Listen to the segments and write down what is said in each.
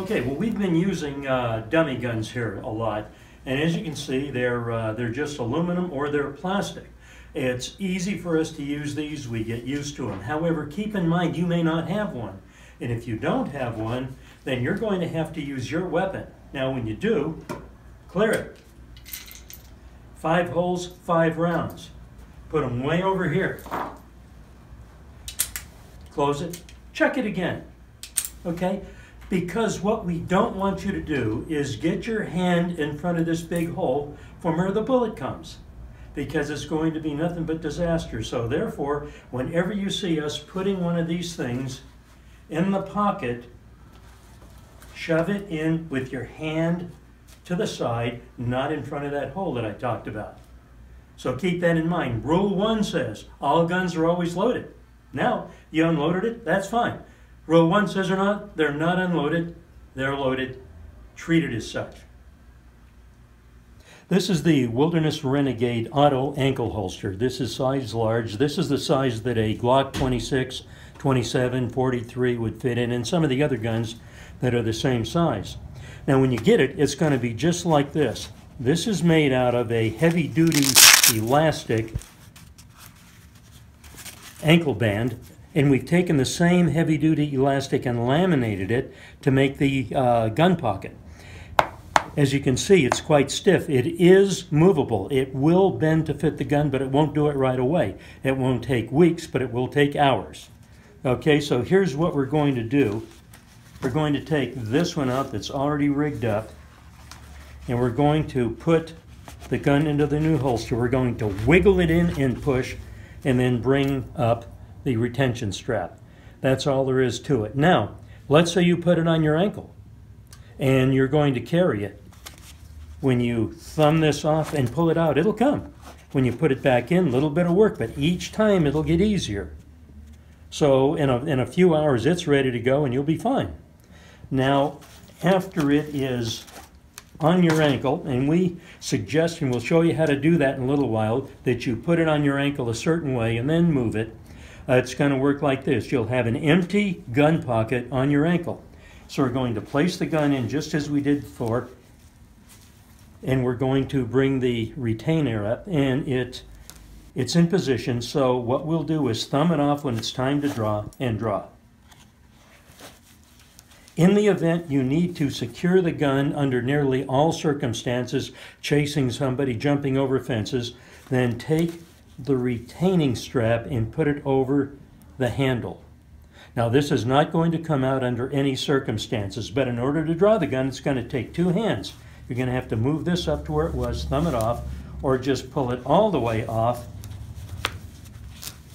Okay, well, we've been using dummy guns here a lot, and as you can see, they're just aluminum or they're plastic. It's easy for us to use these. We get used to them. However, keep in mind you may not have one, and if you don't have one, then you're going to have to use your weapon. Now, when you do, clear it. 5 holes, 5 rounds. Put them way over here. Close it. Check it again. Okay? Because what we don't want you to do is get your hand in front of this big hole from where the bullet comes, because it's going to be nothing but disaster. So therefore, whenever you see us putting one of these things in the pocket, shove it in with your hand to the side, not in front of that hole that I talked about. So keep that in mind. Rule 1 says all guns are always loaded. Now, you unloaded it, that's fine. Rule 1 says they're not unloaded, they're loaded. Treat it as such. This is the Wilderness Renegade Auto Ankle Holster. This is size large. This is the size that a Glock 26, 27, 43 would fit in, and some of the other guns that are the same size. Now when you get it, it's going to be just like this. This is made out of a heavy-duty elastic ankle band, and we've taken the same heavy-duty elastic and laminated it to make the gun pocket. As you can see, it's quite stiff. It is movable. It will bend to fit the gun, but it won't do it right away. It won't take weeks, but it will take hours. Okay, so here's what we're going to do. We're going to take this one out that's already rigged up, and we're going to put the gun into the new holster. We're going to wiggle it in and push, and then bring up the retention strap. That's all there is to it. Now, let's say you put it on your ankle and you're going to carry it. When you thumb this off and pull it out, it'll come. When you put it back in, a little bit of work, but each time it'll get easier. So in a few hours, it's ready to go and you'll be fine. Now, after it is on your ankle, and we suggest, and we'll show you how to do that in a little while, that you put it on your ankle a certain way and then move it. It's going to work like this. You'll have an empty gun pocket on your ankle. So we're going to place the gun in just as we did before, and we're going to bring the retainer up, and it's in position. So what we'll do is thumb it off when it's time to draw, and draw. In the event you need to secure the gun under nearly all circumstances, chasing somebody, jumping over fences, then take the retaining strap and put it over the handle. Now this is not going to come out under any circumstances, but in order to draw the gun, it's going to take 2 hands. You're going to have to move this up to where it was, thumb it off, or just pull it all the way off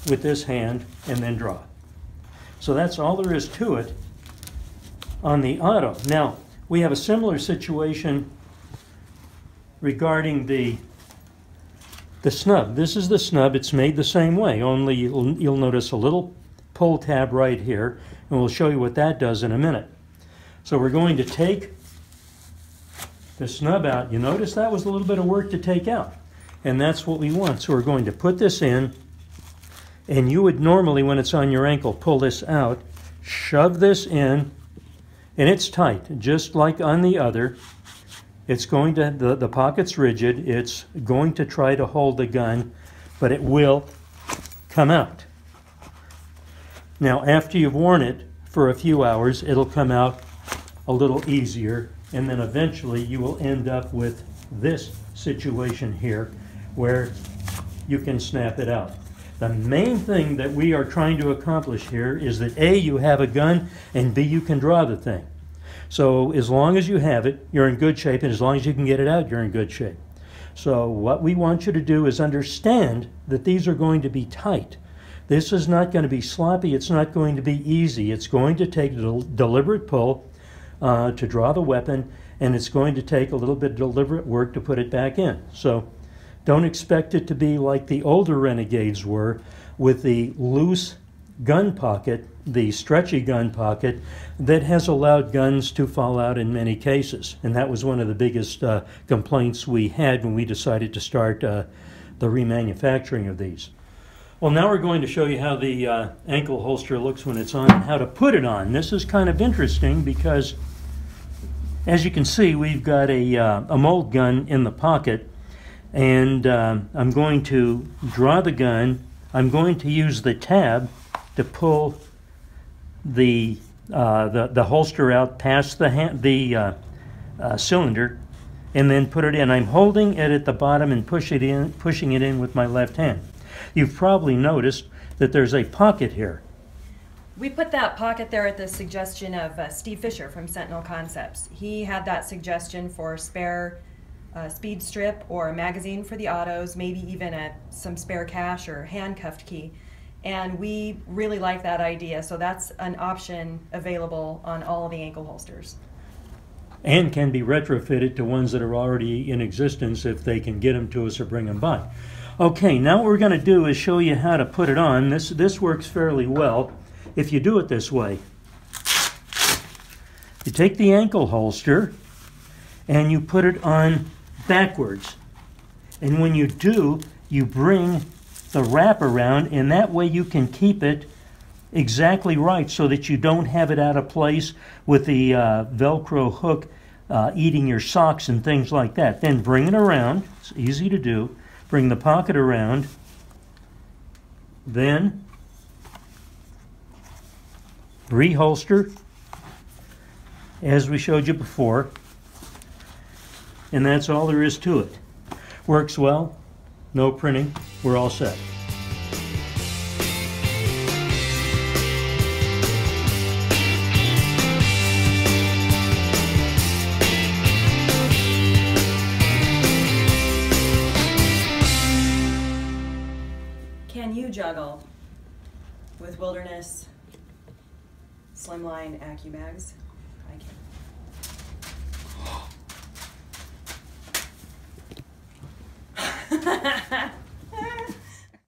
with this hand and then draw. So that's all there is to it on the auto. Now, we have a similar situation regarding the snub. This is the snub. It's made the same way, only you'll notice a little pull tab right here, and we'll show you what that does in a minute. So we're going to take the snub out. You notice that was a little bit of work to take out, and that's what we want. So we're going to put this in, and you would normally, when it's on your ankle, pull this out, shove this in, and it's tight, just like on the other. It's going to, the pocket's rigid, it's going to try to hold the gun, but it will come out. Now, after you've worn it for a few hours, it'll come out a little easier, and then eventually you will end up with this situation here where you can snap it out. The main thing that we are trying to accomplish here is that A, you have a gun, and B, you can draw the thing. So as long as you have it, you're in good shape, and as long as you can get it out, you're in good shape. So what we want you to do is understand that these are going to be tight. This is not going to be sloppy. It's not going to be easy. It's going to take deliberate pull to draw the weapon, and it's going to take a little bit of deliberate work to put it back in. So don't expect it to be like the older Renegades were, with the loose gun pocket, the stretchy gun pocket that has allowed guns to fall out in many cases. And that was one of the biggest complaints we had when we decided to start the remanufacturing of these. Well, now we're going to show you how the ankle holster looks when it's on and how to put it on. This is kind of interesting because As you can see, we've got a mold gun in the pocket, and I'm going to draw the gun. I'm going to use the tab to pull the holster out past the cylinder, and then put it in. I'm holding it at the bottom and pushing it in with my left hand. You've probably noticed that there's a pocket here. We put that pocket there at the suggestion of Steve Fisher from Sentinel Concepts. He had that suggestion for spare speed strip or a magazine for the autos, maybe even some spare cash or handcuffed key. And we really like that idea, so that's an option available on all of the ankle holsters. And can be retrofitted to ones that are already in existence if they can get them to us or bring them by. Okay, now what we're going to do is show you how to put it on. This works fairly well if you do it this way. You take the ankle holster and you put it on backwards. And when you do, you bring the wrap around, and that way you can keep it exactly right so that you don't have it out of place with the Velcro hook eating your socks and things like that. Then bring it around. It's easy to do. Bring the pocket around. Then reholster as we showed you before. And that's all there is to it. Works well. No printing. We're all set. Can you juggle with Wilderness Slimline AccuMags? I can.